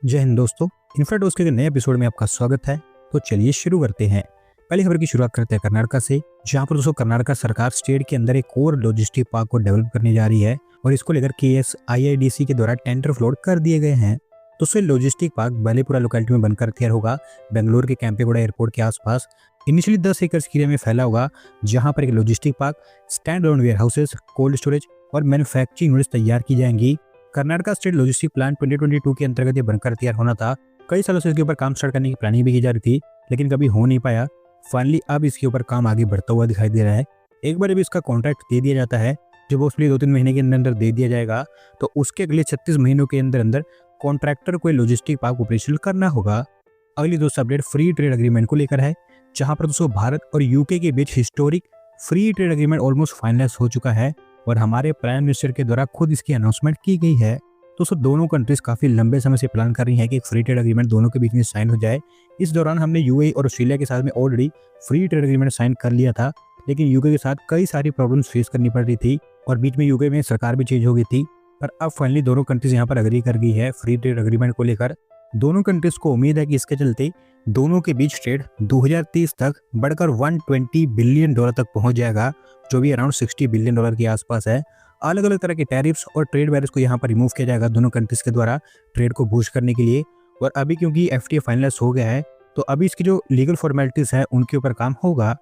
जय हिंद दोस्तों। इन्फ्राडोज के नए एपिसोड में आपका स्वागत है। तो चलिए शुरू करते हैं। पहली खबर की शुरुआत करते हैं कर्नाटक से, जहां पर दोस्तों कर्नाटक सरकार स्टेट के अंदर एक और लॉजिस्टिक पार्क को डेवलप करने जा रही है और इसको लेकर KSIIDC के द्वारा टेंडर फ्लोट कर दिए गए हैं। दोस्तों लॉजिस्टिक पार्क बालेपुरा लोकेलिटी में बनकर तैयार होगा, बेंगलुरु के कैंपेगौड़ा एयरपोर्ट के आसपास। इनिशियली 10 एकड़ एरिया में फैला होगा, जहां पर एक logistic park, stand alone warehouses, cold storage और मैन्युफैक्चरिंग यूनिट्स तैयार की जाएंगी। कर्नाटक स्टेट लॉजिस्टिक प्लान 2022 के अंतर्गत ये बनकर तैयार होना था। कई सालों से इसके ऊपर काम स्टार्ट करने की प्लानिंग भी की जा रही थी, लेकिन कभी हो नहीं पाया। फाइनली अब इसके ऊपर काम आगे बढ़ता हुआ दिखाई दे रहा है। एक बार जब इसका कॉन्ट्रैक्ट दे दिया जाता है, जो मोस्टली 2-3 महीने के अंदर दे दिया जाएगा, तो उसके अगले 36 महीनों के अंदर कॉन्ट्रैक्टर को लॉजिस्टिक पार्क ऑपरेशन करना होगा। अगली दोस्तों अपडेट फ्री ट्रेड एग्रीमेंट को लेकर है, जहां पर दोस्तों भारत और यूके के बीच historic free trade agreement almost finalise हो चुका है और हमारे प्राइम मिनिस्टर के द्वारा खुद इसकी अनाउंसमेंट की गई है। दोस्तों दोनों कंट्रीज काफी लंबे समय से प्लान कर रही हैं कि एक फ्री ट्रेड एग्रीमेंट दोनों के बीच में साइन हो जाए। इस दौरान हमने यूएई और ऑस्ट्रेलिया के साथ में already free trade agreement sign कर लिया था, लेकिन यूके के साथ कई सारी प्रॉब्लम्स फेस करनी पड़ रही थी और बीच में यूके में सरकार भी चेंज हो गई थी। पर अब फाइनली दोनों कंट्रीज यहाँ पर अग्री कर गई है फ्री ट्रेड एग्रीमेंट को लेकर। दोनों कंट्रीज को उम्मीद है कि इसके चलते दोनों के बीच ट्रेड 2030 तक बढ़कर $120 बिलियन तक पहुंच जाएगा, जो भी अराउंड $60 बिलियन के आसपास है। अलग अलग तरह के टैरिफ्स और ट्रेड बैरियर्स को यहाँ पर रिमूव किया जाएगा दोनों कंट्रीज के द्वारा ट्रेड को बूस्ट करने के लिए। और अभी क्योंकि FTA फाइनलाइज हो गया है, तो अभी इसकी जो लीगल फॉर्मेलिटीज है उनके ऊपर काम होगा।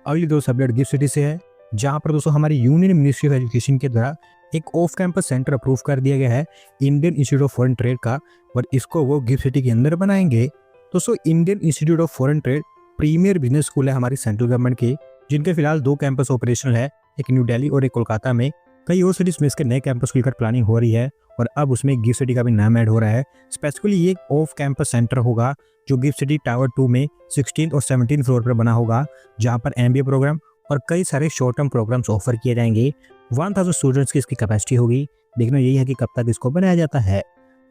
अगली दोस्तों अपडेट गिफ्ट सिटी से है, जहाँ पर दोस्तों हमारी यूनियन मिनिस्ट्री ऑफ एजुकेशन के द्वारा एक ऑफ कैंपस सेंटर अप्रूव कर दिया गया है Indian Institute of Foreign trade का, और इसको वो गिफ्ट सिटी के अंदर बनाएंगे। दोस्तों Indian Institute of Foreign Trade premier business school है हमारी सेंट्रल गवर्नमेंट के, जिनके फिलहाल 2 कैंपस ऑपरेशनल है, एक न्यू दिल्ली और एक कोलकाता में। कई और सिटीज में इसके नए कैंपस खुलकर प्लानिंग हो रही है और अब उसमें गिफ्ट सिटी का भी नाम ऐड हो रहा है। स्पेसिफिकली ये एक ऑफ कैंपस सेंटर होगा जो गिफ्ट सिटी टावर 2 में 16 और 17 फ्लोर पर बना होगा, जहां पर MBA प्रोग्राम और कई सारे शॉर्ट टर्म प्रोग्राम्स ऑफर किए जाएंगे। 1000 स्टूडेंट्स की इसकी कैपेसिटी होगी। देखना यही है कि कब तक इसको बनाया जाता है।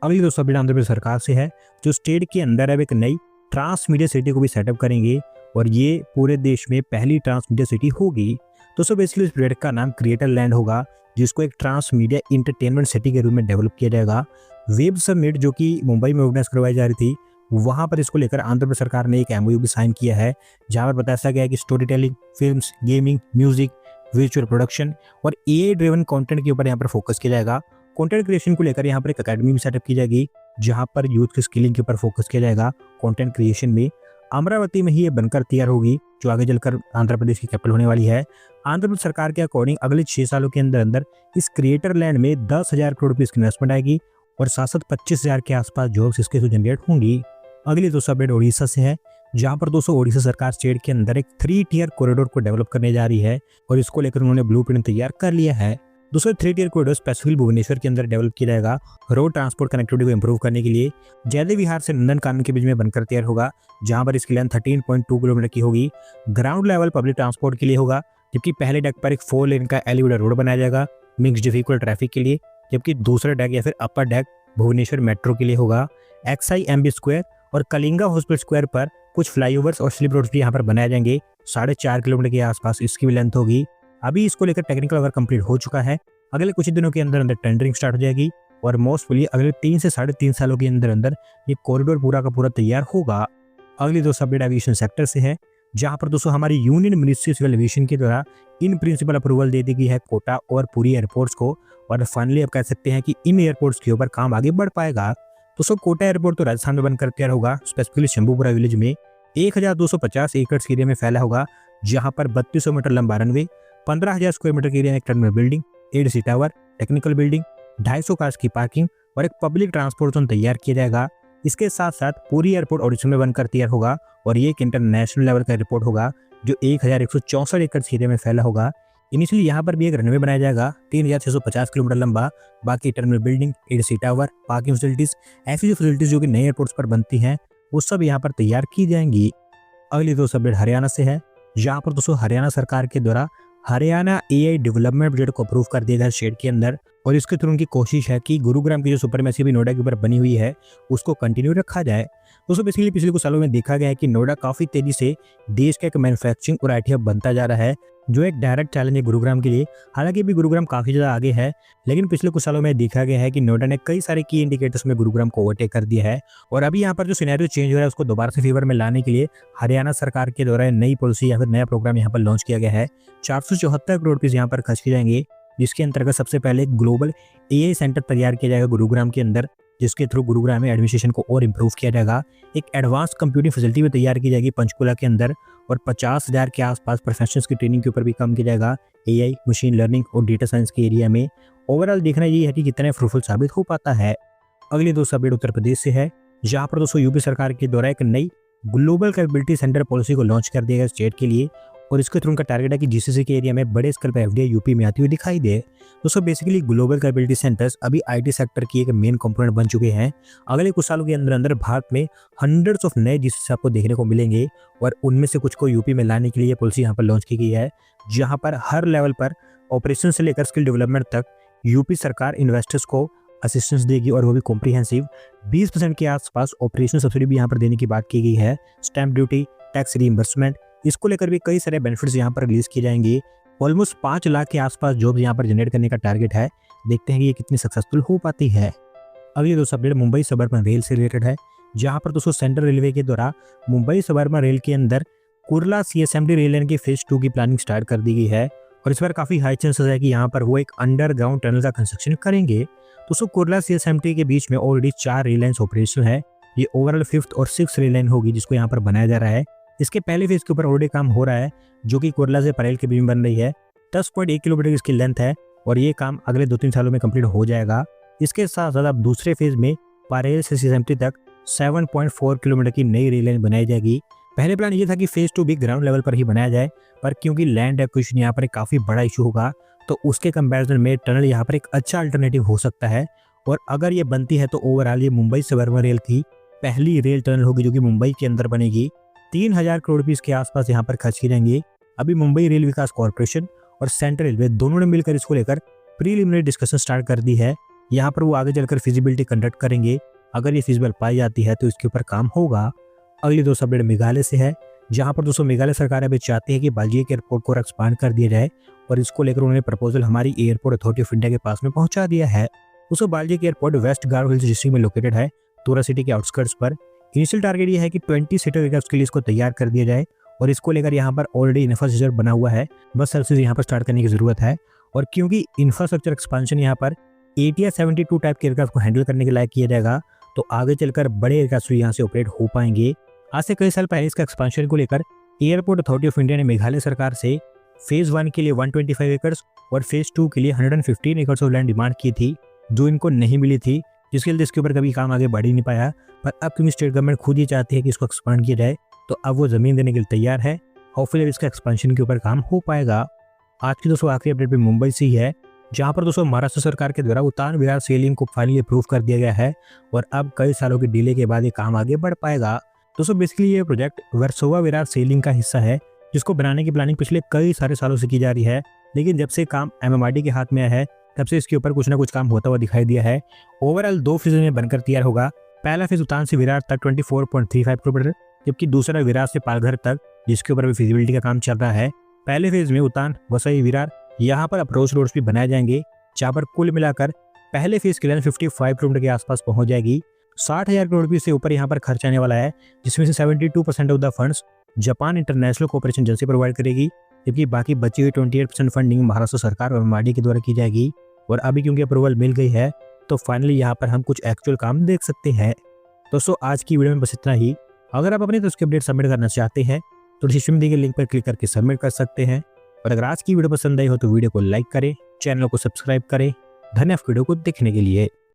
अगली दोस्तों अपडेट आंध्र प्रदेश सरकार से है, जो स्टेट के अंदर अब एक नई ट्रांसमीडिया सिटी को भी सेटअप करेंगे और ये पूरे देश में पहली ट्रांसमीडिया सिटी होगी। दोस्तों बेसिकली इस प्रोजेक्ट का नाम क्रिएटर लैंड होगा, जिसको एक ट्रांसमीडिया इंटरटेनमेंट सिटी के रूप में डेवलप किया जाएगा। वेब समिट जो कि मुंबई में ऑर्गेनाइज करवाई जा रही थी, वहां पर इसको लेकर आंध्र प्रदेश सरकार ने एक MOU भी साइन किया है, जहां पर बताया गया है कि story telling, films, gaming, music, virtual production और AI ड्रिवन कंटेंट के ऊपर यहाँ पर फोकस किया जाएगा। कंटेंट क्रिएशन को लेकर यहाँ पर एक अकेडमी भी सेटअप की जाएगी, जहां पर यूथ की स्किलिंग के ऊपर फोकस किया जाएगा कंटेंट क्रिएशन में। अमरावती में ही ये बनकर तैयार होगी, जो आगे चलकर आंध्र प्रदेश की कैपिटल होने वाली है। आंध्र प्रदेश सरकार के अकॉर्डिंग अगले 6 सालों के अंदर इस क्रिएटर लैंड में 10,000 करोड़ रुपये की इन्वेस्टमेंट आएगी और साथ साथ 25,000 के आसपास जॉब्स इसके थ्रू जनरेट होंगी। अगली दोस्तों अपडेट ओडिशा से है, जहां पर दोस्तों ओडिशा सरकार स्टेट के अंदर एक 3 टियर कॉरिडोर को डेवलप करने जा रही है और इसको लेकर उन्होंने ब्लूप्रिंट तैयार कर लिया है। दोस्तों 3 टियर कॉरिडोर स्पेसिफिकली भुवनेश्वर के अंदर डेवलप किया जाएगा रोड ट्रांसपोर्ट कनेक्टिविटी को इंप्रूव करने के लिए। जयदेव विहार से नंदन कानन के बीच में बनकर तैयार होगा, जहां पर इसकी लेंथ 13.2 किलोमीटर की होगी। ग्राउंड लेवल पब्लिक ट्रांसपोर्ट के लिए होगा, जबकि पहले डेक पर एक 4 लेन का एलिवेटेड रोड बनाया जाएगा मिक्स्ड व्हीकल ट्रैफिक के लिए, जबकि दूसरा डेक या फिर अपर डेक भुवनेश्वर मेट्रो के लिए होगा। XIMB स्क्वायर और कलिंगा हॉस्पिटल स्क्वायर पर कुछ फ्लाईओवर्स और स्लिप रोड्स भी यहाँ पर बनाए जाएंगे। 4.5 किलोमीटर के आसपास इसकी भी लेंथ होगी। अभी इसको लेकर टेक्निकल वर्क कंप्लीट हो चुका है। अगले कुछ दिनों के अंदर टेंडरिंग स्टार्ट हो जाएगी और मोस्टली अगले 3 से 3.5 सालों के अंदर ये कॉरिडोर पूरा का पूरा तैयार होगा। अगली दोस्तों अपडेट एविएशन सेक्टर से है, जहां पर दोस्तों हमारी यूनियन मिनिस्ट्री ऑफ एविएशन के द्वारा इन प्रिंसिपल अप्रूवल दे दी गई है कोटा और पुरी एयरपोर्ट्स को, और फाइनली अब कह सकते हैं कि इन एयरपोर्ट्स के ऊपर काम आगे बढ़ पाएगा। दोस्तों कोटा एयरपोर्ट तो राजस्थान में बनकर तैयार होगा, स्पेसिफिकली शंभूपुरा विलेज में 1250 एकड़ एरिया में फैला होगा, जहां पर 3200 मीटर लंबा रनवे, 15,000 स्क्वायर मीटर के एरिया में एक टर्मिनल बिल्डिंग, 8 सी टावर, टेक्निकल बिल्डिंग, 250 कार्स की पार्किंग और एक पब्लिक ट्रांसपोर्ट जोन तैयार किया जाएगा। इसके साथ साथ पूरी एयरपोर्ट ओडिशा में बनकर तैयार होगा और ये एक इंटरनेशनल लेवल का एयरपोर्ट होगा, जो 1164 एकड़ एरिया में फैला होगा। इनिशियली यहाँ पर भी एक रनवे बनाया जाएगा 3650 किलोमीटर लंबा, बाकी टर्मिनल बिल्डिंग, 8 सी टावर, पार्किंग फैसिलिटीज, ऐसी जो फैसिलिटीज जो कि नए एयरपोर्ट्स पर बनती हैं वो सब यहाँ पर तैयार की जाएंगी। अगली दोस्तों अपडेट हरियाणा से है, जहाँ पर दोस्तों हरियाणा सरकार के द्वारा हरियाणा AI डेवलपमेंट बजट को अप्रूव कर दिया गया स्टेट के अंदर, और इसके थ्रू उनकी कोशिश है कि गुरुग्राम की जो सुपरमेसी भी नोएडा के ऊपर बनी हुई है उसको कंटिन्यू रखा जाए। दोस्तों बेसिकली पिछले कुछ सालों में देखा गया है कि नोएडा काफ़ी तेज़ी से देश का एक मैन्युफैक्चरिंग और आईटी हब बनता जा रहा है, जो एक डायरेक्ट चैलेंज है गुरुग्राम के लिए। हालांकि अभी गुरुग्राम काफ़ी ज़्यादा आगे है, लेकिन पिछले कुछ सालों में देखा गया है कि नोएडा ने कई सारे की इंडिकेटर्स में गुरुग्राम को ओवरटेक कर दिया है। और अभी यहाँ पर जो सिनेरियो चेंज हो रहा है उसको दोबारा से फेवर में लाने के लिए हरियाणा सरकार के द्वारा नई पॉलिसी या फिर नया प्रोग्राम यहाँ पर लॉन्च किया गया है। 474 करोड़ रुपये यहाँ पर खर्च किए जाएंगे, जिसके अंतर्गत सबसे पहले एक ग्लोबल एआई सेंटर तैयार किया जाएगा गुरुग्राम के अंदर, जिसके थ्रू गुरुग्राम में एडमिनिस्ट्रेशन को और इम्प्रूव किया जाएगा। एक एडवांस कंप्यूटिंग फैसिलिटी भी तैयार की जाएगी पंचकुला के अंदर, और 50,000 के आसपास प्रोफेशनल्स की ट्रेनिंग के ऊपर भी काम किया जाएगा एआई, मशीन लर्निंग और डेटा साइंस के एरिया में। ओवरऑल देखना ये है कि कितना फ्रूटफुल साबित हो पाता है। अगली दोस्तों अपडेट उत्तर प्रदेश से है, जहाँ पर दोस्तों यूपी सरकार के द्वारा एक नई ग्लोबल कैपेबिलिटी सेंटर पॉलिसी को लॉन्च कर दिया गया स्टेट के लिए, और इसके थ्रू उनका टारगेट है कि जीसीसी के एरिया में बड़े स्केल पर एफडीआई यूपी में आती हुई दिखाई दे। दोस्तों बेसिकली ग्लोबल कैपेबिलिटी सेंटर्स अभी आईटी सेक्टर की एक मेन कंपोनेंट बन चुके हैं। अगले कुछ सालों के अंदर अंदर भारत में हंड्रेड्स ऑफ नए जीसीसी आपको देखने को मिलेंगे, और उनमें से कुछ को यूपी में लाने के लिए पॉलिसी यहाँ पर लॉन्च की गई है, जहाँ पर हर लेवल पर ऑपरेशन से लेकर स्किल डेवलपमेंट तक यूपी सरकार इन्वेस्टर्स को असिस्टेंस देगी, और वो भी कॉम्प्रिहेंसिव 20% के आसपास ऑपरेशन सब्सिडी भी यहाँ पर देने की बात की गई है। स्टैम्प ड्यूटी, टैक्स रीइंबर्समेंट, इसको लेकर भी कई सारे बेनिफिट्स यहाँ पर रिलीज किए जाएंगे। ऑलमोस्ट 5 लाख के आसपास जॉब्स यहाँ पर जनरेट करने का टारगेट है। देखते हैं कि ये कितनी सक्सेसफुल हो पाती है। अगली दोस्तों अपडेट मुंबई सबअर्बन रेल से रिलेटेड है, जहाँ पर दोस्तों सेंट्रल रेलवे के द्वारा मुंबई सबअर्बन रेल के अंदर कुर्ला सीएसएमटी रेल लाइन के फेज 2 की प्लानिंग स्टार्ट कर दी गई है, और इस बार काफ़ी हाई चांसेस है कि यहाँ पर वो एक अंडरग्राउंड टनल का कंस्ट्रक्शन करेंगे। दोस्तों कुर्ला सीएसएमटी के बीच में ऑलरेडी 4 रेल लाइन्स ऑपरेशनल है। ये ओवरऑल 5th और 6th रेल लाइन होगी जिसको यहाँ पर बनाया जा रहा है। इसके पहले फेज के ऊपर ऑलरेडी काम हो रहा है, जो कि कुर्ला से परेल के बीच में बन रही है। 10.1 किलोमीटर की इसकी लेंथ है, और ये काम अगले 2-3 सालों में कंप्लीट हो जाएगा। इसके साथ साथ अब दूसरे फेज में परेल से सीएसएमटी तक 7.4 किलोमीटर की नई रेल लाइन बनाई जाएगी। पहले प्लान ये था कि फेज 2 भी ग्राउंड लेवल पर ही बनाया जाए, पर क्योंकि लैंड एक्विजिशन यहाँ पर एक काफ़ी बड़ा इशू होगा, तो उसके कंपैरिजन में टनल यहाँ पर एक अच्छा अल्टरनेटिव हो सकता है। और अगर ये बनती है तो ओवरऑल ये मुंबई सबअर्बन रेल की पहली रेल टनल होगी जो कि मुंबई के अंदर बनेगी। 3000 करोड़ रुपये के आसपास यहाँ पर खर्च किए जाएंगे। अभी मुंबई रेल विकास कॉर्पोरेशन और सेंट्रल रेलवे दोनों ने मिलकर इसको लेकर प्रीलिमिनरी डिस्कशन स्टार्ट कर दी है। यहाँ पर वो आगे चलकर फिजिबिलिटी कंडक्ट करेंगे। अगर ये फिजिबल पाई जाती है तो इसके ऊपर काम होगा। अगली दोस्तों अपडेट मेघालय से है, जहाँ पर दोस्तों मेघालय सरकार अभी चाहती है कि बालजीक एयरपोर्ट को एक्सपांड कर दिया जाए, और इसको लेकर उन्होंने प्रपोजल हमारी एयरपोर्ट अथॉरिटी ऑफ इंडिया के पास में पहुंचा दिया है। दोस्तों बालजीक एयरपोर्ट वेस्ट गारो हिल्स डिस्ट्रिक्ट में लोकेटेड है, तोरा सिटी के आउटस्कर्ट्स पर। इनिशियल टारगेट ये है कि 20 सीटर एयरक्राफ्ट के लिए इसको तैयार कर दिया जाए, और इसको लेकर यहाँ पर ऑलरेडी इंफ्रास्ट्रक्चर बना हुआ है, बस सर्विसेज यहाँ पर स्टार्ट करने की जरूरत है। और क्योंकि इंफ्रास्ट्रक्चर एक्सपांशन यहाँ पर ATR 72 टाइप के एयरक्राफ्ट को हैंडल करने के लायक किया जाएगा, तो आगे चलकर बड़े एयरक्राफ्ट यहाँ से ऑपरेट हो पाएंगे। आज से कई साल पहले इसका एक्सपांशन को लेकर एयरपोर्ट अथॉरिटी ऑफ इंडिया ने मेघालय सरकार से फेज 1 के लिए 125 एकर्स और फेज 2 के लिए 115 एकर्स ऑफ लैंड डिमांड की थी, जो इनको नहीं मिली थी, जिसके लिए इसके ऊपर कभी काम आगे बढ़ ही नहीं पाया। पर अब क्योंकि स्टेट गवर्नमेंट खुद ही चाहती है कि इसको एक्सपांड किया जाए, तो अब वो जमीन देने के लिए तैयार है। होपफुली इसका एक्सपांशन के ऊपर काम हो पाएगा। आज की दोस्तों आखिरी अपडेट भी मुंबई से ही है, जहां पर दोस्तों महाराष्ट्र सरकार के द्वारा उतान विरार सेलिंग को फाइनली अप्रूव कर दिया गया है, और अब कई सालों की डिले के बाद ये काम आगे बढ़ पाएगा। दोस्तों बेसिकली ये प्रोजेक्ट वर्सोवा विरार सेलिंग का हिस्सा है, जिसको बनाने की प्लानिंग पिछले कई सारे सालों से की जा रही है, लेकिन जब से काम MMRD के हाथ में आया है तब से इसके ऊपर कुछ ना कुछ काम होता हुआ दिखाई दिया है। ओवरऑल 2 फेज में बनकर तैयार होगा। पहला फेज उतान से विरार तक 24.35 किलोमीटर, जबकि दूसरा विरार से पालघर तक, जिसके ऊपर भी फिजिबिलिटी का काम चल रहा है। पहले फेज में उतान वसई विरार यहाँ पर अप्रोच रोड्स भी बनाए जाएंगे, जहाँ पर कुल मिलाकर पहले फेज की लेंथ 55 किलोमीटर के आसपास पहुंच जाएगी। 60,000 करोड़ रुपये से ऊपर यहाँ पर खर्च आने वाला है, जिसमें से 72% of the funds Japan international cooperation agency provide करेगी, जबकि बाकी बची हुई 28% फंडिंग महाराष्ट्र सरकार और MMRD के द्वारा की जाएगी। और अभी क्योंकि अप्रूवल मिल गई है, तो फाइनली यहाँ पर हम कुछ एक्चुअल काम देख सकते हैं। दोस्तों आज की वीडियो में बस इतना ही। अगर आप अपने दोस्त के अपडेट सबमिट करना चाहते हैं तो डिस्क्रिप्शन दिए गए लिंक पर क्लिक करके सबमिट कर सकते हैं। और अगर आज की वीडियो पसंद आई हो तो वीडियो को लाइक करें, चैनल को सब्सक्राइब करें। धन्यवाद वीडियो को देखने के लिए।